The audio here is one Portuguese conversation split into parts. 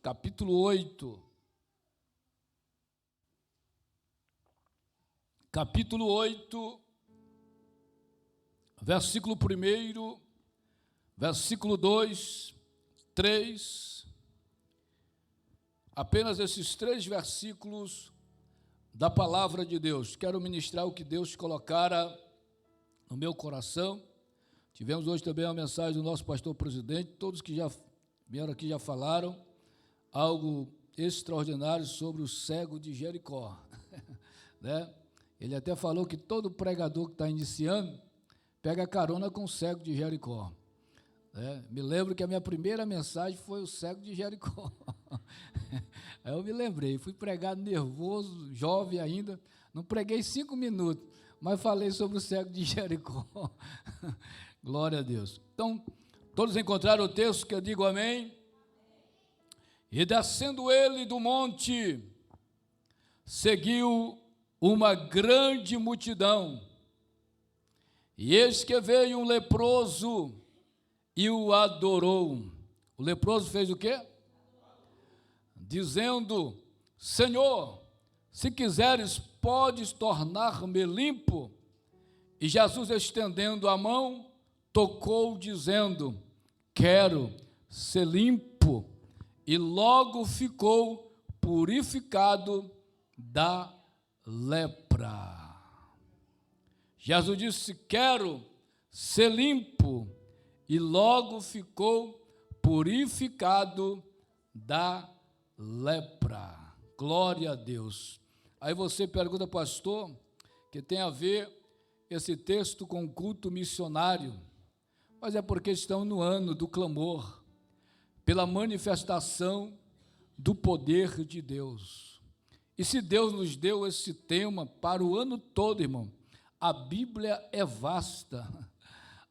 capítulo 8. Capítulo 8, versículo 1, versículo 2, 3. Apenas esses 3 versículos da palavra de Deus. Quero ministrar o que Deus colocara no meu coração. Tivemos hoje também a mensagem do nosso pastor presidente. Todos que já vieram aqui já falaram algo extraordinário sobre o cego de Jericó. Né? Ele até falou que todo pregador que está iniciando pega carona com o cego de Jericó. Me lembro que a minha primeira mensagem foi o cego de Jericó. Aí eu me lembrei, fui pregar nervoso, jovem ainda, não preguei 5 minutos, mas falei sobre o cego de Jericó. Glória a Deus. Então, todos encontraram o texto que eu digo amém? E descendo ele do monte, seguiu uma grande multidão, e eis que veio um leproso e o adorou. O leproso fez o quê? Dizendo: Senhor, se quiseres, podes tornar-me limpo. E Jesus, estendendo a mão, tocou, dizendo: quero ser limpo. E logo ficou purificado da lepra. Jesus disse: quero ser limpo. E logo ficou purificado da lepra. Glória a Deus. Aí você pergunta, pastor, que tem a ver esse texto com culto missionário? Mas é porque estão no ano do clamor pela manifestação do poder de Deus. E se Deus nos deu esse tema para o ano todo, irmão, a Bíblia é vasta.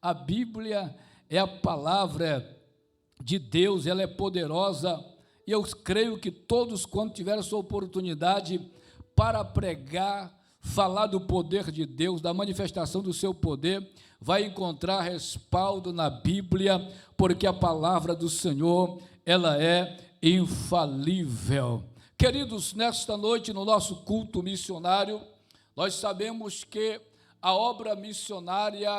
A Bíblia é a palavra de Deus, ela é poderosa, e eu creio que todos, quando tiverem a sua oportunidade para pregar, falar do poder de Deus, da manifestação do seu poder, vai encontrar respaldo na Bíblia, porque a palavra do Senhor, ela é infalível. Queridos, nesta noite, no nosso culto missionário, nós sabemos que a obra missionária,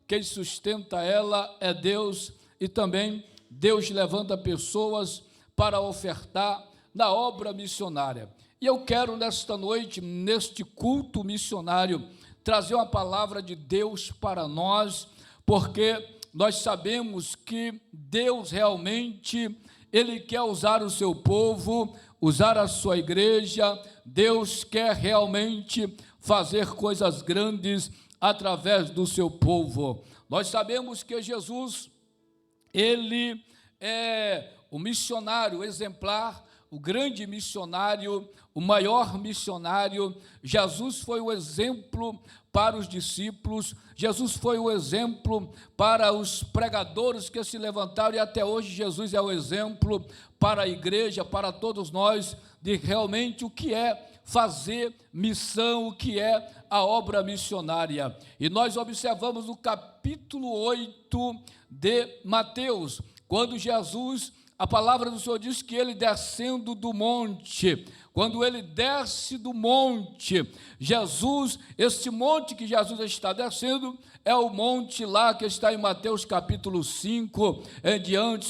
quem sustenta ela é Deus, e também Deus levanta pessoas para ofertar na obra missionária. E eu quero nesta noite, neste culto missionário, trazer uma palavra de Deus para nós, porque nós sabemos que Deus realmente, Ele quer usar o seu povo, usar a sua igreja. Deus quer realmente fazer coisas grandes através do seu povo. Nós sabemos que Jesus, Ele é o missionário exemplar, o grande missionário, o maior missionário. Jesus foi o exemplo para os discípulos, Jesus foi o exemplo para os pregadores que se levantaram, e até hoje Jesus é o exemplo para a igreja, para todos nós, de realmente o que é fazer missão, o que é a obra missionária. E nós observamos no capítulo 8 de Mateus, quando Jesus, a palavra do Senhor diz que ele descendo do monte, quando ele desce do monte, Jesus, este monte que Jesus está descendo, é o monte lá que está em Mateus capítulo 5, em diante,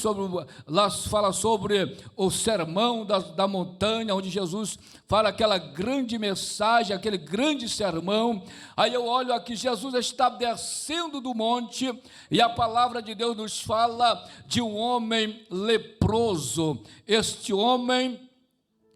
lá fala sobre o sermão da montanha, onde Jesus fala aquela grande mensagem, aquele grande sermão. Aí eu olho aqui, Jesus está descendo do monte, e a palavra de Deus nos fala de um homem leproso. Este homem,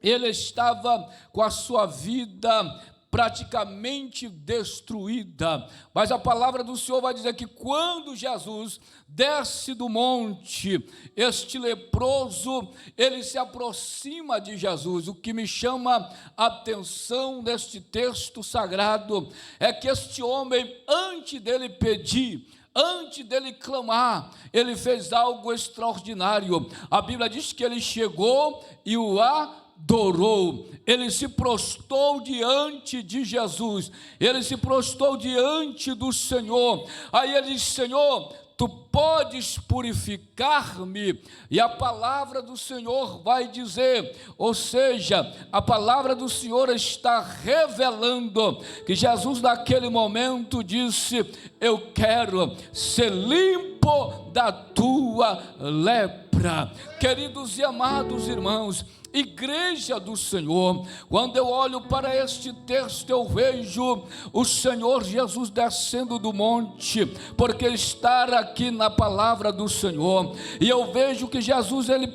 ele estava com a sua vida praticamente destruída, mas a palavra do Senhor vai dizer que quando Jesus desce do monte, este leproso, ele se aproxima de Jesus. O que me chama a atenção neste texto sagrado é que este homem, antes dele pedir, antes dele clamar, ele fez algo extraordinário. A Bíblia diz que ele chegou e o adorou, ele se prostrou diante de Jesus, ele se prostrou diante do Senhor. Aí ele disse: Senhor, tu podes purificar-me. E a palavra do Senhor vai dizer, ou seja, a palavra do Senhor está revelando que Jesus naquele momento disse: eu quero ser limpo da tua lepra. Queridos e amados irmãos, igreja do Senhor, quando eu olho para este texto, eu vejo o Senhor Jesus descendo do monte, porque está aqui na palavra do Senhor, e eu vejo que Jesus, ele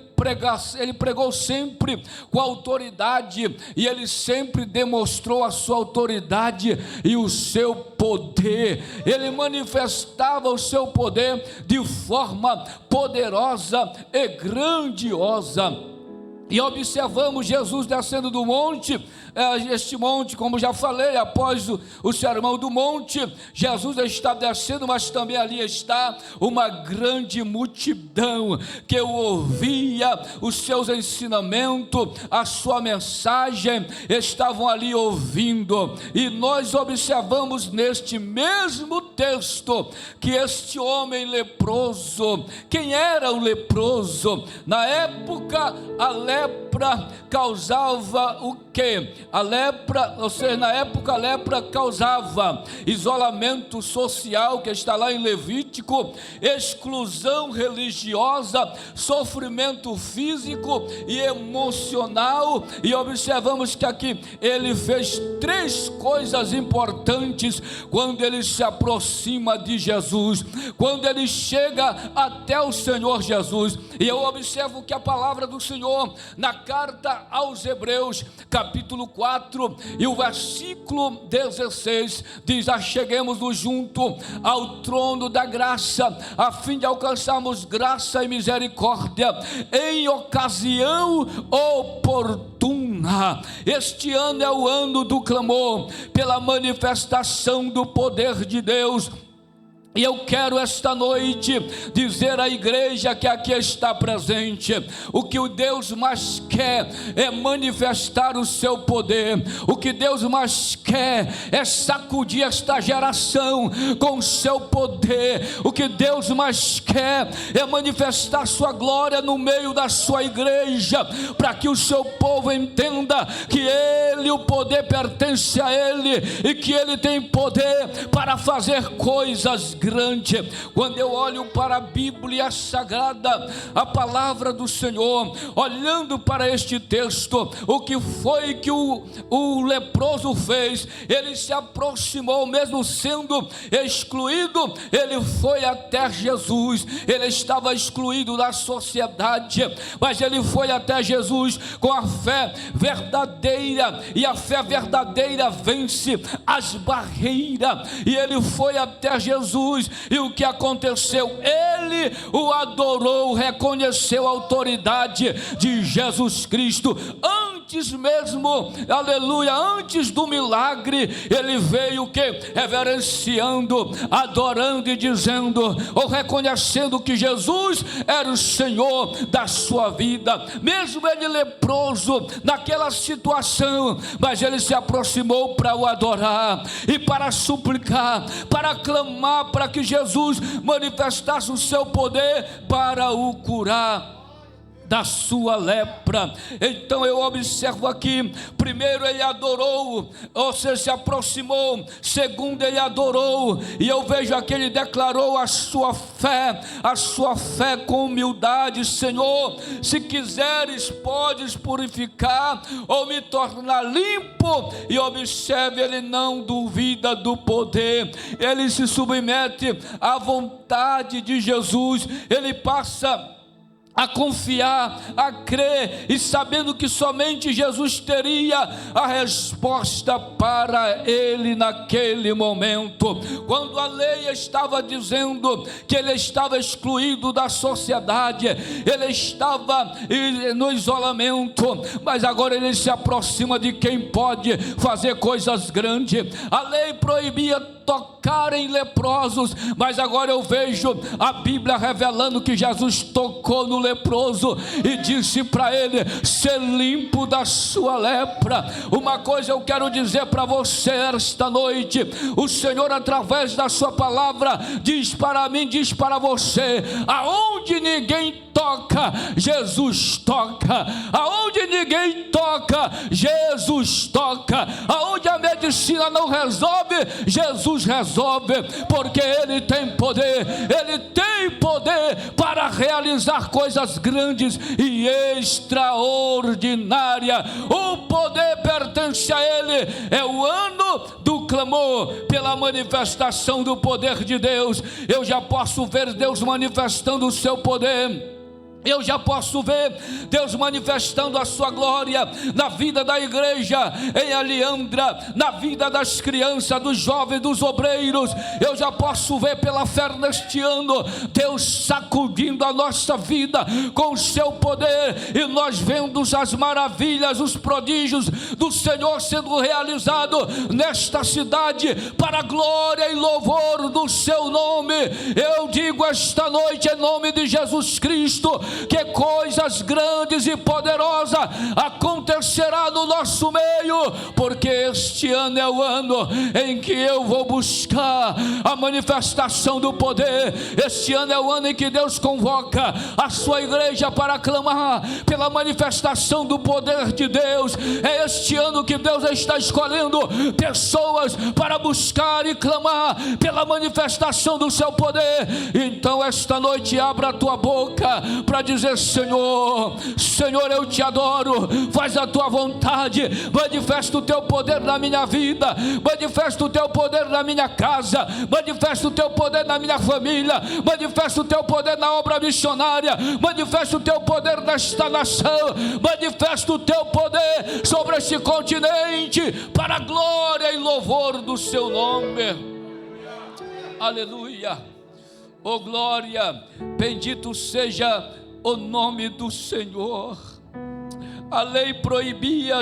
pregou sempre com autoridade, e ele sempre demonstrou a sua autoridade e o seu poder. Ele manifestava o seu poder de forma poderosa e grandiosa. E observamos Jesus descendo do monte. Este monte, como já falei, após o sermão do monte, Jesus está descendo, mas também ali está uma grande multidão que ouvia os seus ensinamentos, a sua mensagem, estavam ali ouvindo. E nós observamos neste mesmo texto que este homem leproso, quem era o leproso? Na época, a lepra causava o quê? A lepra, ou seja, na época a lepra causava isolamento social, que está lá em Levítico, exclusão religiosa, sofrimento físico e emocional. E observamos que aqui ele fez 3 coisas importantes quando ele se aproxima de Jesus, quando ele chega até o Senhor Jesus. E eu observo que a palavra do Senhor na carta aos Hebreus, capítulo 4 e o versículo 16 diz: acheguemos-nos junto ao trono da graça, a fim de alcançarmos graça e misericórdia em ocasião oportuna. Este ano é o ano do clamor pela manifestação do poder de Deus. E eu quero esta noite dizer à igreja que aqui está presente, o que o Deus mais quer é manifestar o seu poder. O que Deus mais quer é sacudir esta geração com o seu poder. O que Deus mais quer é manifestar sua glória no meio da sua igreja, para que o seu povo entenda que ele, o poder pertence a ele, e que ele tem poder para fazer coisas grandes. Quando eu olho para a Bíblia Sagrada, a palavra do Senhor, olhando para este texto, o que foi que o leproso fez? Ele se aproximou, mesmo sendo excluído, ele foi até Jesus. Ele estava excluído da sociedade, mas ele foi até Jesus com a fé verdadeira, e a fé verdadeira vence as barreiras. E ele foi até Jesus. E o que aconteceu? Ele o adorou, reconheceu a autoridade de Jesus Cristo. Antes mesmo, aleluia, antes do milagre, ele veio o que? Reverenciando, adorando e dizendo, ou reconhecendo que Jesus era o Senhor da sua vida. Mesmo ele leproso naquela situação, mas ele se aproximou para o adorar e para suplicar, para clamar, para que Jesus manifestasse o seu poder para o curar da sua lepra. Então eu observo aqui, primeiro ele adorou, ou seja, se aproximou. Segundo, ele adorou, e eu vejo aqui ele declarou a sua fé com humildade. Senhor, se quiseres podes purificar ou me tornar limpo. E observe, ele não duvida do poder, ele se submete à vontade de Jesus. Ele passa a confiar, a crer, e sabendo que somente Jesus teria a resposta para ele naquele momento. Quando a lei estava dizendo que ele estava excluído da sociedade, ele estava no isolamento, mas agora ele se aproxima de quem pode fazer coisas grandes. A lei proibia tocar em leprosos, mas agora eu vejo a Bíblia revelando que Jesus tocou no leproso e disse para ele: ser limpo da sua lepra. Uma coisa eu quero dizer para você esta noite: o Senhor, através da sua palavra, diz para mim, diz para você: aonde ninguém toca, Jesus toca. Aonde ninguém toca, Jesus toca. Aonde a medicina não resolve, Jesus resolve, porque Ele tem poder. Ele tem poder para realizar coisas grandes e extraordinárias. O poder pertence a Ele. É o ano do clamor pela manifestação do poder de Deus. Eu já posso ver Deus manifestando o seu poder. Eu já posso ver Deus manifestando a sua glória na vida da igreja em Aliandra, na vida das crianças, dos jovens, dos obreiros. Eu já posso ver pela fé neste ano Deus sacudindo a nossa vida com o seu poder, e nós vendo as maravilhas, os prodígios do Senhor sendo realizado nesta cidade para a glória e louvor do seu nome. Eu digo esta noite, em nome de Jesus Cristo, que coisas grandes e poderosas acontecerá no nosso meio, porque este ano é o ano em que eu vou buscar a manifestação do poder. Este ano é o ano em que Deus convoca a sua igreja para clamar pela manifestação do poder de Deus. É este ano que Deus está escolhendo pessoas para buscar e clamar pela manifestação do seu poder. Então esta noite abra a tua boca para dizer: Senhor, Senhor, eu te adoro, faz a tua vontade, manifesta o teu poder na minha vida, manifesta o teu poder na minha casa, manifesta o teu poder na minha família, manifesta o teu poder na obra missionária, manifesta o teu poder nesta nação, manifesta o teu poder sobre este continente, para a glória e louvor do seu nome. Aleluia. Oh glória, bendito seja o nome do Senhor. A lei proibia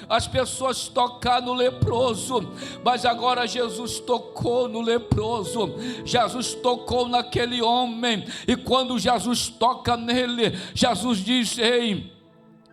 as pessoas tocar no leproso, mas agora Jesus tocou no leproso. Jesus tocou naquele homem, e quando Jesus toca nele, Jesus diz: ei,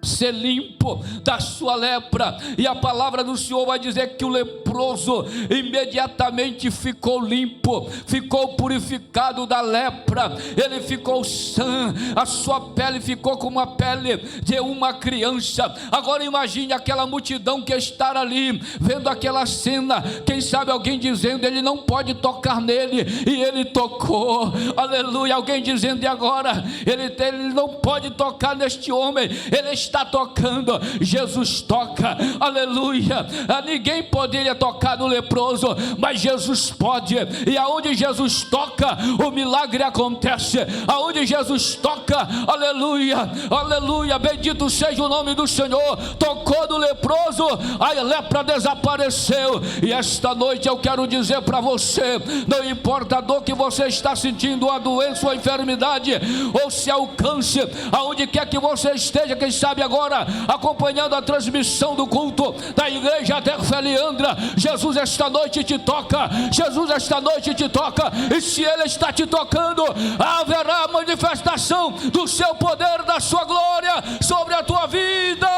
ser limpo da sua lepra. E a palavra do Senhor vai dizer que o leproso imediatamente ficou limpo, ficou purificado da lepra, ele ficou sã, a sua pele ficou como a pele de uma criança. Agora imagine aquela multidão que está ali, vendo aquela cena, quem sabe alguém dizendo: ele não pode tocar nele, e ele tocou. Aleluia. Alguém dizendo: e agora? Ele não pode tocar neste homem, ele está tocando. Jesus toca. Aleluia. Ninguém poderia tocar no leproso, mas Jesus pode. E aonde Jesus toca, o milagre acontece. Aonde Jesus toca, aleluia, aleluia, bendito seja o nome do Senhor. Tocou no leproso, a lepra desapareceu. E esta noite eu quero dizer para você: não importa a dor que você está sentindo, a doença ou a enfermidade, ou se é o câncer, aonde quer que você esteja, quem sabe agora acompanhando a transmissão do culto da igreja Adelphi Aliandra, Jesus esta noite te toca. Jesus esta noite te toca, e se Ele está te tocando, haverá manifestação do seu poder, da sua glória sobre a tua vida.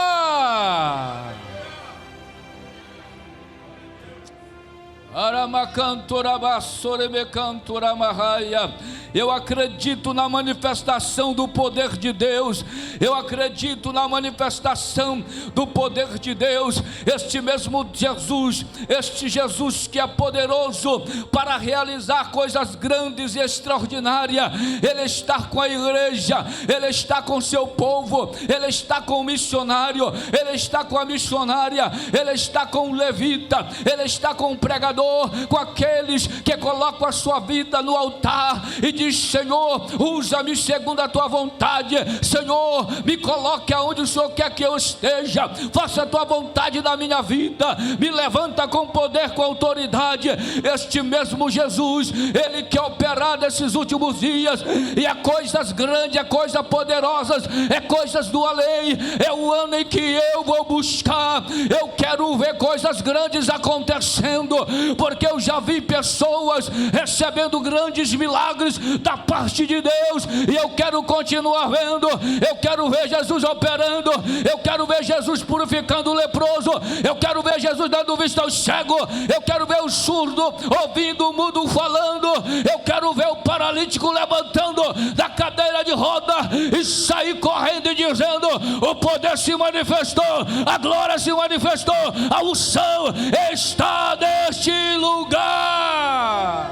Eu acredito na manifestação do poder de Deus. Eu acredito na manifestação do poder de Deus. Este mesmo Jesus, este Jesus que é poderoso para realizar coisas grandes e extraordinárias, Ele está com a igreja, Ele está com o seu povo, Ele está com o missionário, Ele está com a missionária, Ele está com o levita, Ele está com o pregador, com aqueles que colocam a sua vida no altar e diz: Senhor, usa-me segundo a tua vontade. Senhor, me coloque aonde o Senhor quer que eu esteja. Faça a tua vontade na minha vida. Me levanta com poder, com autoridade. Este mesmo Jesus, Ele quer operar nesses últimos dias, e é coisas grandes, é coisas poderosas, é coisas do além. É o ano em que eu vou buscar. Eu quero ver coisas grandes acontecendo, porque eu já vi pessoas recebendo grandes milagres da parte de Deus, e eu quero continuar vendo. Eu quero ver Jesus operando. Eu quero ver Jesus purificando o leproso. Eu quero ver Jesus dando vista ao cego. Eu quero ver o surdo ouvindo, o mudo falando. Eu quero ver o paralítico levantando da cadeira de roda e sair correndo e dizendo: o poder se manifestou, a glória se manifestou, a unção está neste lugar.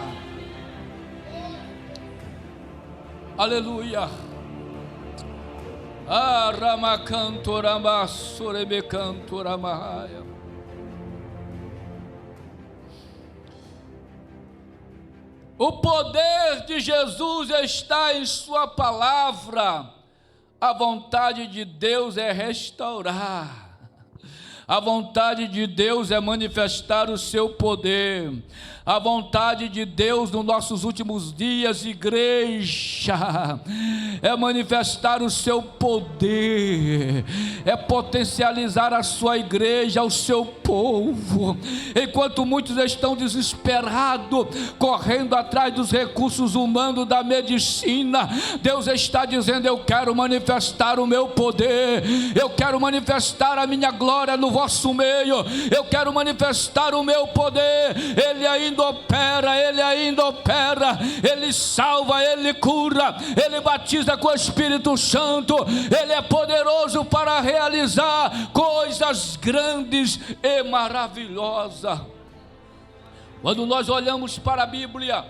Aleluia. O poder de Jesus está em sua palavra. A vontade de Deus é restaurar. A vontade de Deus é manifestar o seu poder. A vontade de Deus nos nossos últimos dias, igreja, é manifestar o seu poder, é potencializar a sua igreja, o seu povo. Enquanto muitos estão desesperados, correndo atrás dos recursos humanos da medicina, Deus está dizendo: eu quero manifestar o meu poder, eu quero manifestar a minha glória no vosso meio, eu quero manifestar o meu poder. Ele ainda opera, Ele ainda opera. Ele salva, Ele cura, Ele batiza com o Espírito Santo. Ele é poderoso para realizar coisas grandes e maravilhosas. Quando nós olhamos para a Bíblia,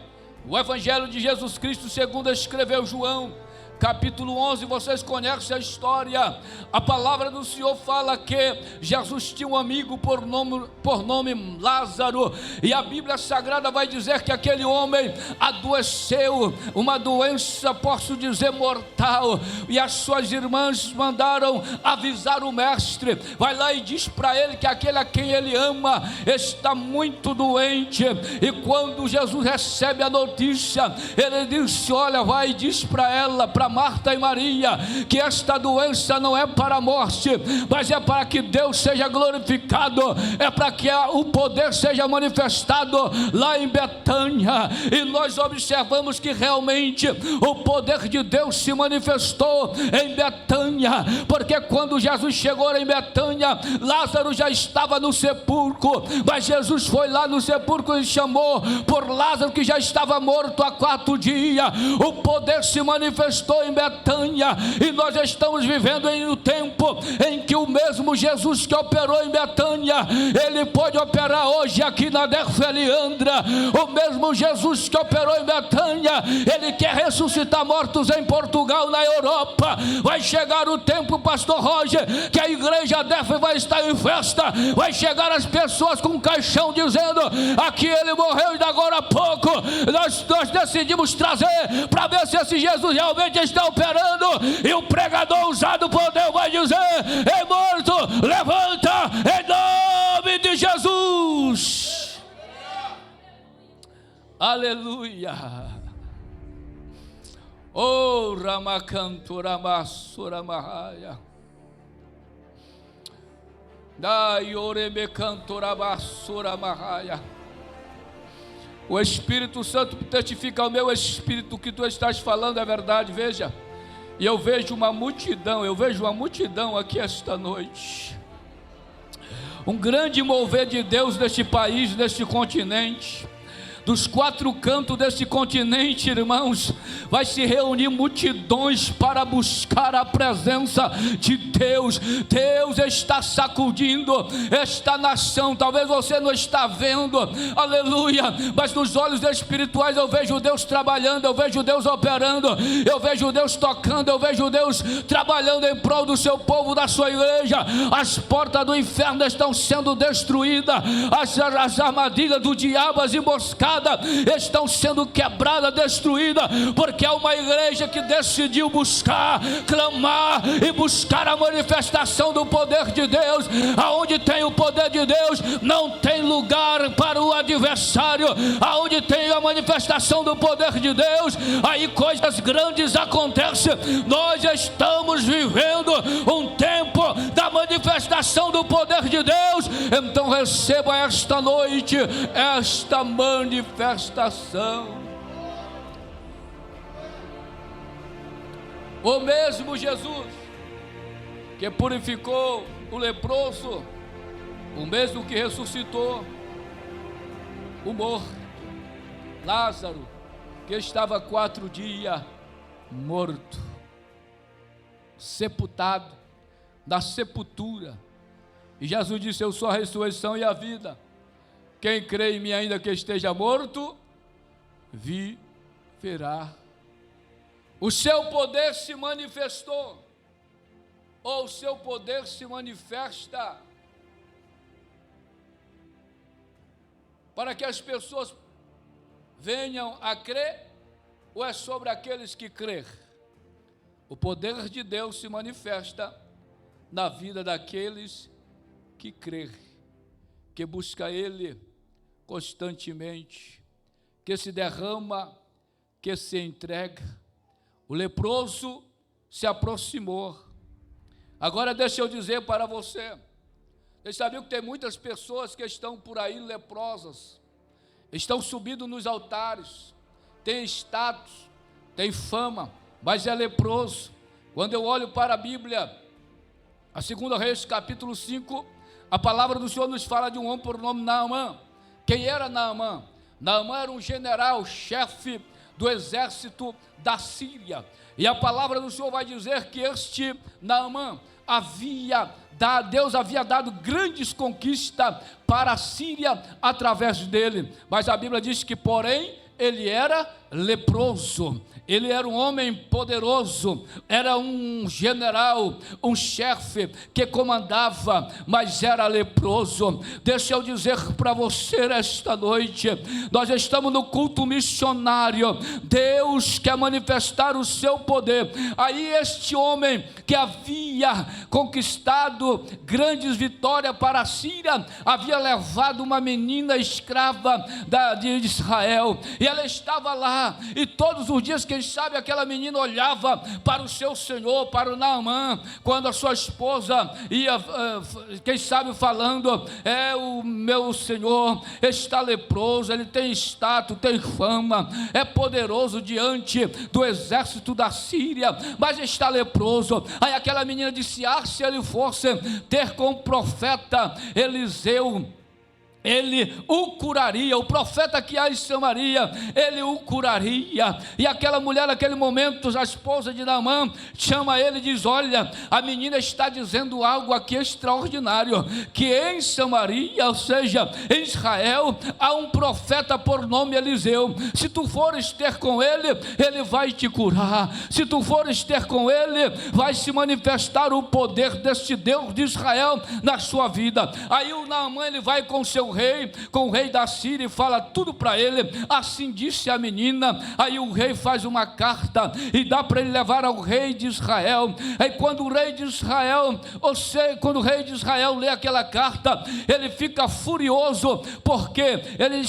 o Evangelho de Jesus Cristo segundo escreveu João, capítulo 11, vocês conhecem a história. A palavra do Senhor fala que Jesus tinha um amigo por nome Lázaro, e a Bíblia Sagrada vai dizer que aquele homem adoeceu, uma doença, posso dizer, mortal, e as suas irmãs mandaram avisar o mestre: vai lá e diz para ele que aquele a quem ele ama está muito doente. E quando Jesus recebe a notícia, ele disse: olha, vai e diz para ela, para Marta e Maria, que esta doença não é para a morte, mas é para que Deus seja glorificado, é para que o poder seja manifestado lá em Betânia. E nós observamos que realmente o poder de Deus se manifestou em Betânia, porque quando Jesus chegou em Betânia, Lázaro já estava no sepulcro, mas Jesus foi lá no sepulcro e chamou por Lázaro, que já estava morto há 4 dias. O poder se manifestou em Betânia, e nós estamos vivendo em um tempo em que o mesmo Jesus que operou em Betânia, Ele pode operar hoje aqui na Derfeliandra. O mesmo Jesus que operou em Betânia, Ele quer ressuscitar mortos em Portugal, na Europa. Vai chegar o tempo, pastor Roger, que a igreja Derfe vai estar em festa. Vai chegar as pessoas com um caixão dizendo: aqui ele morreu, e de agora a pouco nós decidimos trazer para ver se esse Jesus realmente está operando. E o pregador usado por Deus vai dizer: é morto, levanta em nome de Jesus. Aleluia. Oh, Ramacantura Massura Mahaya. Dai Oremecantura Massura Mahaya. O Espírito Santo testifica ao meu espírito que tu estás falando é verdade. Veja, e eu vejo uma multidão aqui esta noite. Um grande mover de Deus neste país, neste continente. Dos 4 cantos desse continente, irmãos, vai se reunir multidões para buscar a presença de Deus. Deus está sacudindo esta nação. Talvez você não está vendo, aleluia, mas nos olhos espirituais eu vejo Deus trabalhando, eu vejo Deus operando, eu vejo Deus tocando, eu vejo Deus trabalhando em prol do seu povo, da sua igreja. As portas do inferno estão sendo destruídas, as armadilhas do diabo, as emboscadas arrebatada estão sendo quebradas, destruídas, porque é uma igreja que decidiu buscar, clamar e buscar a manifestação do poder de Deus. Aonde tem o poder de Deus, não tem lugar para o adversário. Aonde tem a manifestação do poder de Deus, aí coisas grandes acontecem. Nós estamos vivendo um tempo da manifestação do poder de Deus. Então receba esta noite esta manifestação. O mesmo Jesus que purificou o leproso, o mesmo que ressuscitou o morto, Lázaro, que estava 4 dias morto, sepultado, na sepultura. E Jesus disse: eu sou a ressurreição e a vida. Quem crê em mim, ainda que esteja morto, viverá. O seu poder se manifestou, ou o seu poder se manifesta para que as pessoas venham a crer, ou é sobre aqueles que crer? O poder de Deus se manifesta na vida daqueles que crer, que busca Ele constantemente, que se derrama, que se entrega. O leproso se aproximou. Agora deixa eu dizer para você, vocês sabiam que tem muitas pessoas que estão por aí leprosas, estão subindo nos altares, tem status, tem fama, mas é leproso. Quando eu olho para a Bíblia, a 2 Reis capítulo 5, a palavra do Senhor nos fala de um homem por nome Naamã. Quem era Naamã? Naamã era um general, chefe do exército da Síria. E a palavra do Senhor vai dizer que este Naamã Deus havia dado grandes conquistas para a Síria através dele. Mas a Bíblia diz que, porém, ele era leproso. Ele era um homem poderoso, era um general, um chefe que comandava, mas era leproso. Deixa eu dizer para você esta noite, nós estamos no culto missionário, Deus quer manifestar o seu poder. Aí este homem que havia conquistado grandes vitórias para a Síria, havia levado uma menina escrava de Israel, e ela estava lá, e todos os dias, quem sabe, aquela menina olhava para o seu senhor, para o Naamã, quando a sua esposa ia, quem sabe, falando: o meu senhor está leproso, ele tem status, tem fama, é poderoso diante do exército da Síria, mas está leproso. Aí aquela menina disse: se ele fosse ter com o profeta Eliseu, ele o curaria. O profeta que há em Samaria, ele o curaria. E aquela mulher, naquele momento, a esposa de Naamã, chama ele e diz: olha, a menina está dizendo algo aqui extraordinário, que em Samaria, ou seja, em Israel, há um profeta por nome Eliseu. Se tu fores ter com ele, ele vai te curar. Se tu fores ter com ele, vai se manifestar o poder deste Deus de Israel na sua vida. Aí o Naamã, ele vai com seu rei, com o rei da Síria, e fala tudo para ele. Assim disse a menina. Aí o rei faz uma carta e dá para ele levar ao rei de Israel. Aí quando o rei de Israel, lê aquela carta, ele fica furioso, porque ele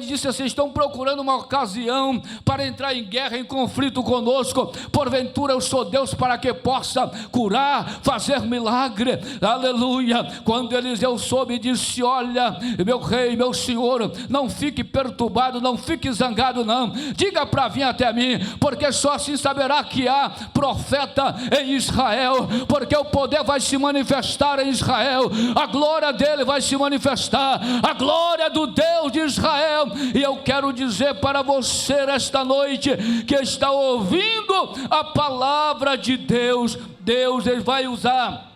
disse assim: estão procurando uma ocasião para entrar em guerra, em conflito conosco. Porventura eu sou Deus para que possa curar, fazer milagre? Aleluia. Quando Eliseu soube, disse: olha, meu rei, meu senhor, não fique perturbado, não fique zangado, não. Diga para vir até mim, porque só assim saberá que há profeta em Israel, porque o poder vai se manifestar em Israel, a glória dele vai se manifestar, a glória do Deus de Israel. E eu quero dizer para você esta noite, que está ouvindo a palavra de Deus, ele vai usar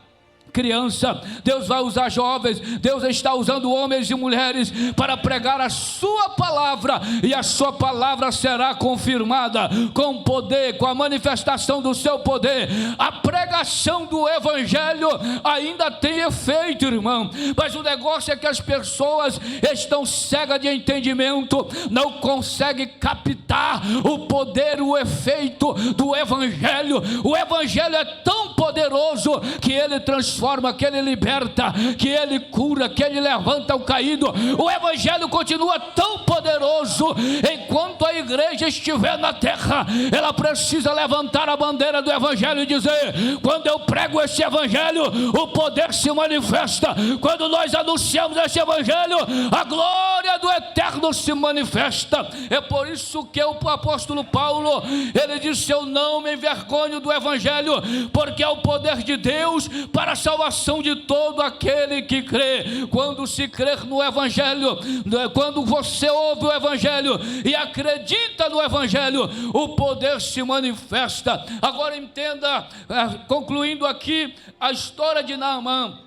criança, Deus vai usar jovens, Deus está usando homens e mulheres para pregar a sua palavra, e a sua palavra será confirmada com poder, com a manifestação do seu poder. A pregação do evangelho ainda tem efeito, irmão, mas o negócio é que as pessoas estão cegas de entendimento, não conseguem captar o poder, o efeito do evangelho. O evangelho é tão poderoso que ele transforma, que ele liberta, que ele cura, que ele levanta o caído. O evangelho continua tão poderoso enquanto a igreja estiver na terra. Ela precisa levantar a bandeira do evangelho e dizer: quando eu prego esse evangelho, o poder se manifesta. Quando nós anunciamos esse evangelho, a glória do eterno se manifesta. É por isso que o apóstolo Paulo, ele disse: eu não me envergonho do evangelho, porque é o poder de Deus para a salvação de todo aquele que crê. Quando se crer no evangelho, quando você ouve o evangelho e acredita no evangelho, o poder se manifesta. Agora entenda, concluindo aqui a história de Naamã.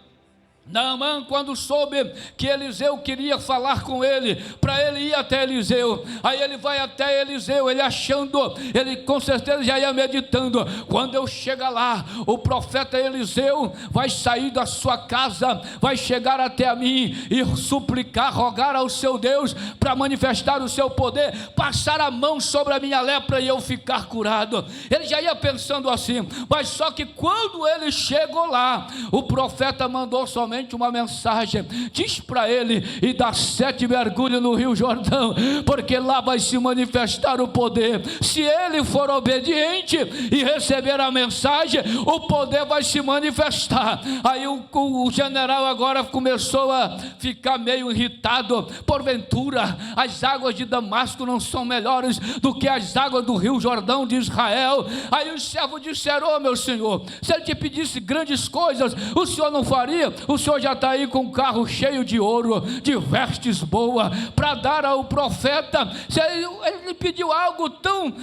Naamã, quando soube que Eliseu queria falar com ele, para ele ir até Eliseu, aí ele vai até Eliseu, ele achando, ele com certeza já ia meditando: quando eu chegar lá, o profeta Eliseu vai sair da sua casa, vai chegar até a mim e suplicar, rogar ao seu Deus para manifestar o seu poder, passar a mão sobre a minha lepra e eu ficar curado. Ele já ia pensando assim, mas só que quando ele chegou lá, o profeta mandou somente uma mensagem: diz para ele e dá 7 mergulhos no Rio Jordão, porque lá vai se manifestar o poder. Se ele for obediente e receber a mensagem, o poder vai se manifestar. Aí o general agora começou a ficar meio irritado: porventura as águas de Damasco não são melhores do que as águas do Rio Jordão de Israel? Aí os servos disseram: oh, meu senhor, se ele te pedisse grandes coisas, o senhor não faria? O senhor já está aí com um carro cheio de ouro, de vestes boas, para dar ao profeta. Se ele pediu algo tão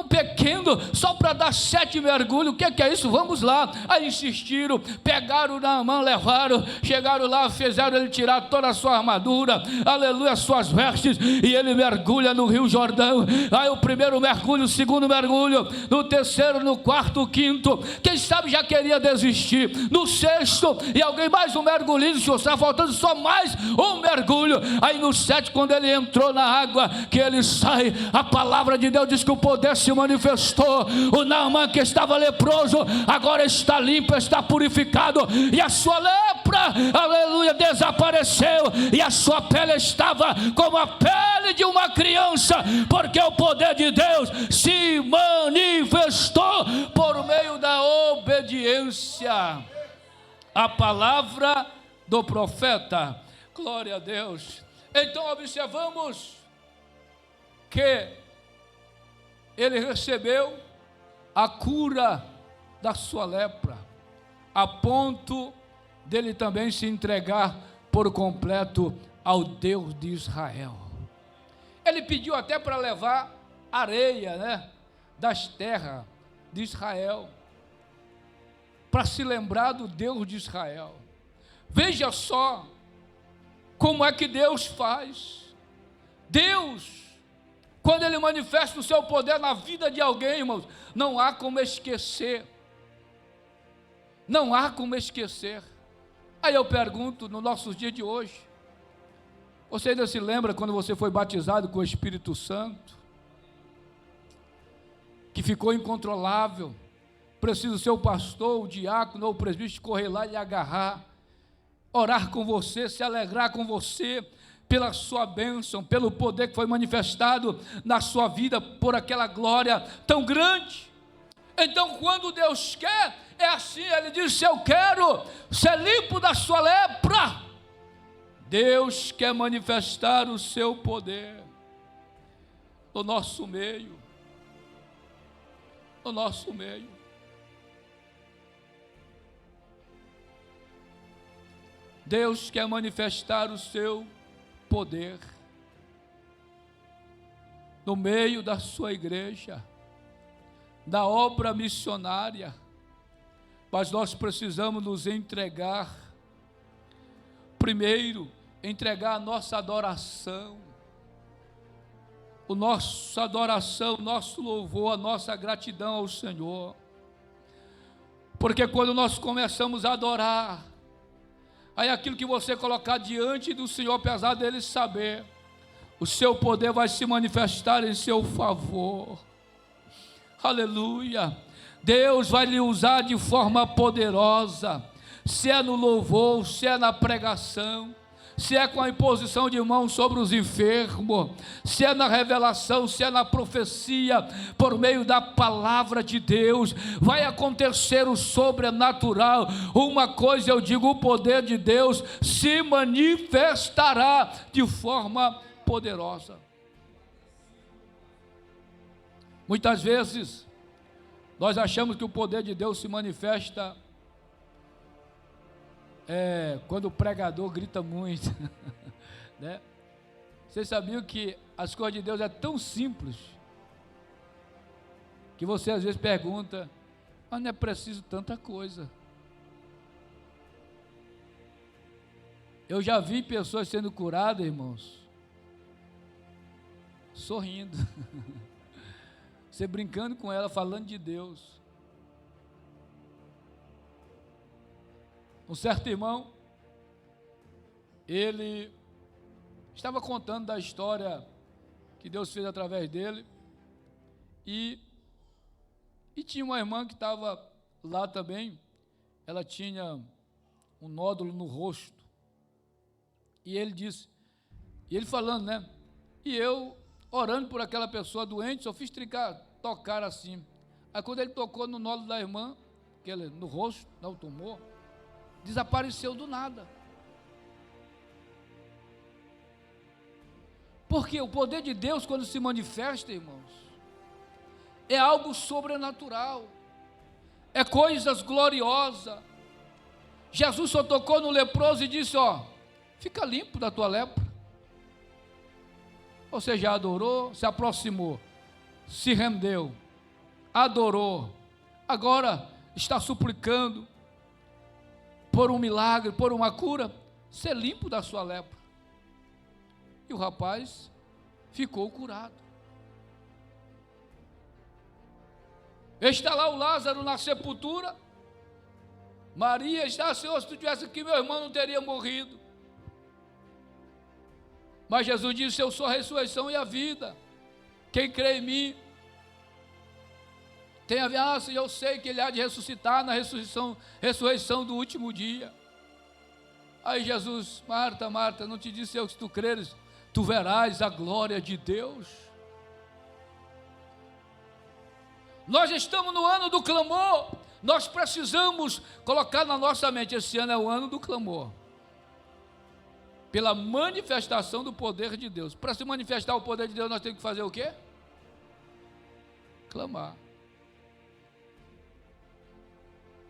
pequeno, só para dar 7 mergulhos, o que é isso? Vamos lá. Aí insistiram, pegaram Naamã, levaram, chegaram lá, fizeram ele tirar toda a sua armadura, aleluia, suas vestes, e ele mergulha no Rio Jordão. Aí o primeiro mergulho, o segundo mergulho, no terceiro, no quarto, o quinto, quem sabe já queria desistir, no sexto, e alguém mais um mergulho, senhor, está faltando só mais um mergulho. Aí no 7, quando ele entrou na água, que ele sai, a palavra de Deus diz que o poder se manifestou. O Naamã, que estava leproso, agora está limpo, está purificado, e a sua lepra, aleluia, desapareceu, e a sua pele estava como a pele de uma criança, porque o poder de Deus se manifestou por meio da obediência a palavra do profeta. Glória a Deus. Então observamos que ele recebeu a cura da sua lepra, a ponto dele também se entregar por completo ao Deus de Israel. Ele pediu até para levar areia, das terras de Israel, para se lembrar do Deus de Israel. Veja só como é que Deus faz. Deus, quando Ele manifesta o seu poder na vida de alguém, irmãos, não há como esquecer. Não há como esquecer. Aí eu pergunto, nos nossos dias de hoje, você ainda se lembra quando você foi batizado com o Espírito Santo? Que ficou incontrolável. Precisa o seu pastor, o diácono ou o presbítero correr lá e lhe agarrar, orar com você, se alegrar com você, pela sua bênção, pelo poder que foi manifestado na sua vida, por aquela glória tão grande. Então quando Deus quer, é assim, Ele diz: eu quero ser limpo da sua lepra. Deus quer manifestar o seu poder no nosso meio, no nosso meio. Deus quer manifestar o seu poder no meio da sua igreja, da obra missionária. mas nós precisamos nos entregar, primeiro, entregar a nossa adoração, nossa adoração, nosso louvor, a nossa gratidão ao Senhor, porque quando nós começamos a adorar, aí aquilo que você colocar diante do Senhor, apesar dele saber, o seu poder vai se manifestar em seu favor, aleluia. Deus vai lhe usar de forma poderosa, se é no louvor, se é na pregação, se é com a imposição de mãos sobre os enfermos, se é na revelação, se é na profecia, por meio da palavra de Deus, vai acontecer o sobrenatural. Uma coisa eu digo, o poder de Deus se manifestará de forma poderosa. Muitas vezes, nós achamos que o poder de Deus se manifesta quando o pregador grita muito, né? Vocês sabiam que as coisas de Deus é tão simples, que você às vezes pergunta, mas não é preciso tanta coisa. Eu já vi pessoas sendo curadas, irmãos, sorrindo, você brincando com ela, falando de Deus. Um certo irmão, ele estava contando da história que Deus fez através dele, e tinha uma irmã que estava lá também, ela tinha um nódulo no rosto, e ele disse, e ele falando, né, e eu orando por aquela pessoa doente, só fiz tocar assim, aí quando ele tocou no nódulo da irmã, no rosto, no tumor, desapareceu do nada. Porque o poder de Deus, quando se manifesta, irmãos, é algo sobrenatural, é coisas gloriosas. Jesus só tocou no leproso e disse, fica limpo da tua lepra. Você já adorou, se aproximou, se rendeu, adorou, agora está suplicando por um milagre, por uma cura, ser limpo da sua lepra. E o rapaz ficou curado. Está lá o Lázaro na sepultura. Maria está, Senhor, se tu tivesse aqui, meu irmão não teria morrido. Mas Jesus disse, eu sou a ressurreição e a vida. Quem crê em mim, tem a ver, eu sei que ele há de ressuscitar na ressurreição do último dia. Aí Jesus, Marta, Marta, não te disse eu que se tu creres, tu verás a glória de Deus. Nós estamos no ano do clamor, nós precisamos colocar na nossa mente, esse ano é o ano do clamor, pela manifestação do poder de Deus. Para se manifestar o poder de Deus, nós temos que fazer o quê? Clamar.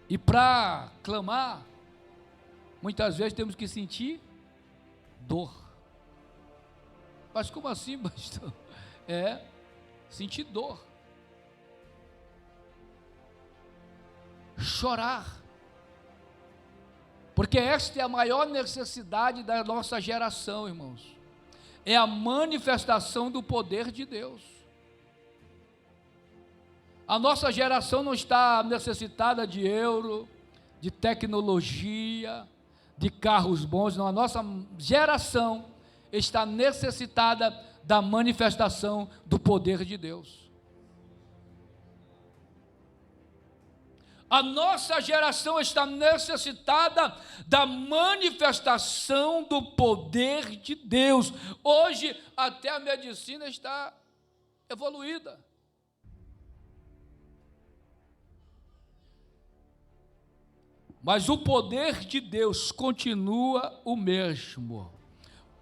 E para clamar, muitas vezes temos que sentir dor. Mas como assim, pastor? Sentir dor. Chorar. Porque esta é a maior necessidade da nossa geração, irmãos. É a manifestação do poder de Deus. A nossa geração não está necessitada de euro, de tecnologia, de carros bons, não. A nossa geração está necessitada da manifestação do poder de Deus. A nossa geração está necessitada da manifestação do poder de Deus. Hoje, até a medicina está evoluída. Mas o poder de Deus continua o mesmo.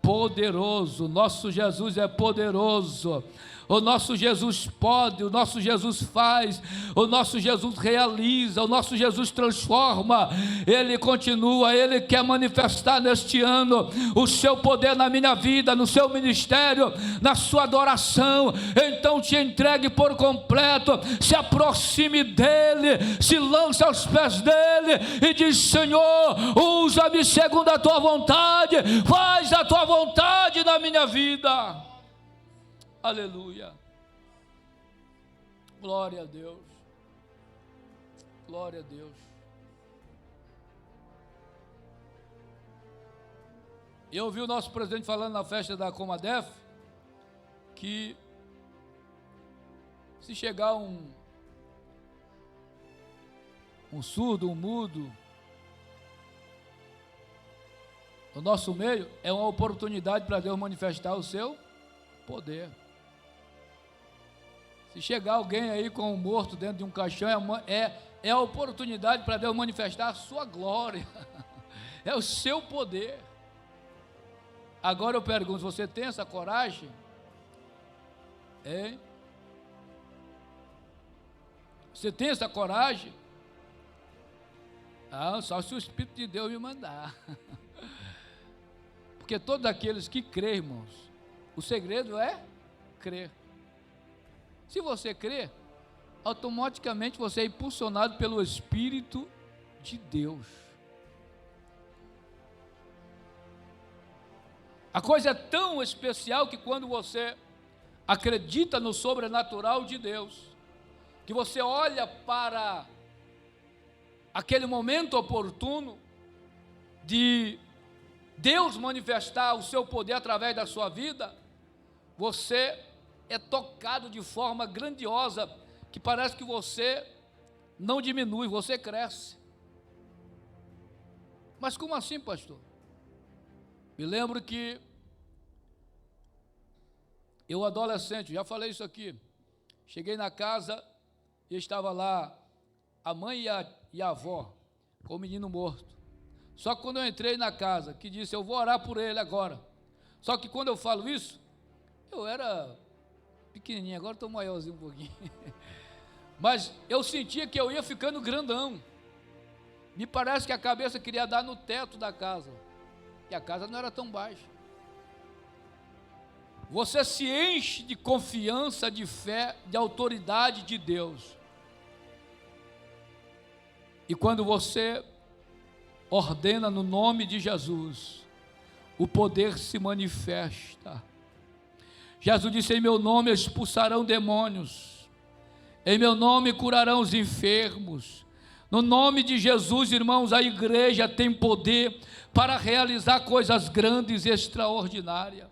Poderoso, nosso Jesus é poderoso. O nosso Jesus pode, o nosso Jesus faz, o nosso Jesus realiza, o nosso Jesus transforma. Ele continua, Ele quer manifestar neste ano o seu poder na minha vida, no seu ministério, na sua adoração. Então te entregue por completo, se aproxime dEle, se lance aos pés dEle e diz: Senhor, usa-me segundo a tua vontade, faz a tua vontade na minha vida. Aleluia. Glória a Deus. Glória a Deus. Eu ouvi o nosso presidente falando na festa da Comadef que se chegar um surdo, um mudo no nosso meio, é uma oportunidade para Deus manifestar o seu poder. Se chegar alguém aí com um morto dentro de um caixão, é a oportunidade para Deus manifestar a sua glória, é o seu poder. Agora eu pergunto, você tem essa coragem? Hein? Você tem essa coragem? Ah, só se o Espírito de Deus me mandar. Porque todos aqueles que crêem, irmãos, o segredo é crer. Se você crer, automaticamente você é impulsionado pelo Espírito de Deus. A coisa é tão especial que quando você acredita no sobrenatural de Deus, que você olha para aquele momento oportuno de Deus manifestar o seu poder através da sua vida, você é tocado de forma grandiosa, que parece que você não diminui, você cresce. Mas como assim, pastor? Me lembro que eu, adolescente, já falei isso aqui, cheguei na casa e estava lá a mãe e a avó com o menino morto. Só que quando eu entrei na casa, que disse: eu vou orar por ele agora. Só que quando eu falo isso, eu era pequenininho, agora estou maiorzinho um pouquinho. Mas eu sentia que eu ia ficando grandão. Me parece que a cabeça queria dar no teto da casa. E a casa não era tão baixa. Você se enche de confiança, de fé, de autoridade de Deus. E quando você ordena no nome de Jesus, o poder se manifesta. Jesus disse: em meu nome expulsarão demônios, em meu nome curarão os enfermos. No nome de Jesus, irmãos, a igreja tem poder para realizar coisas grandes e extraordinárias.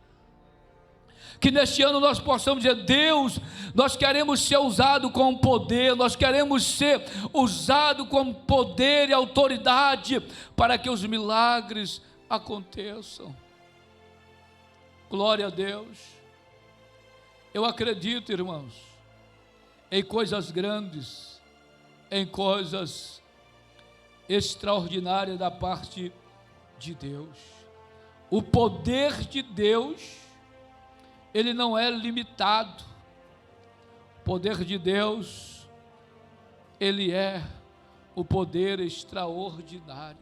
Que neste ano nós possamos dizer: Deus, nós queremos ser usados com poder, nós queremos ser usados com poder e autoridade para que os milagres aconteçam. Glória a Deus. Eu acredito, irmãos, em coisas grandes, em coisas extraordinárias da parte de Deus. O poder de Deus, ele não é limitado. O poder de Deus, ele é o poder extraordinário,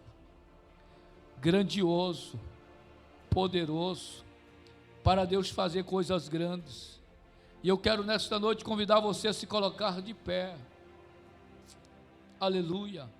grandioso, poderoso, para Deus fazer coisas grandes. E eu quero nesta noite convidar você a se colocar de pé. Aleluia.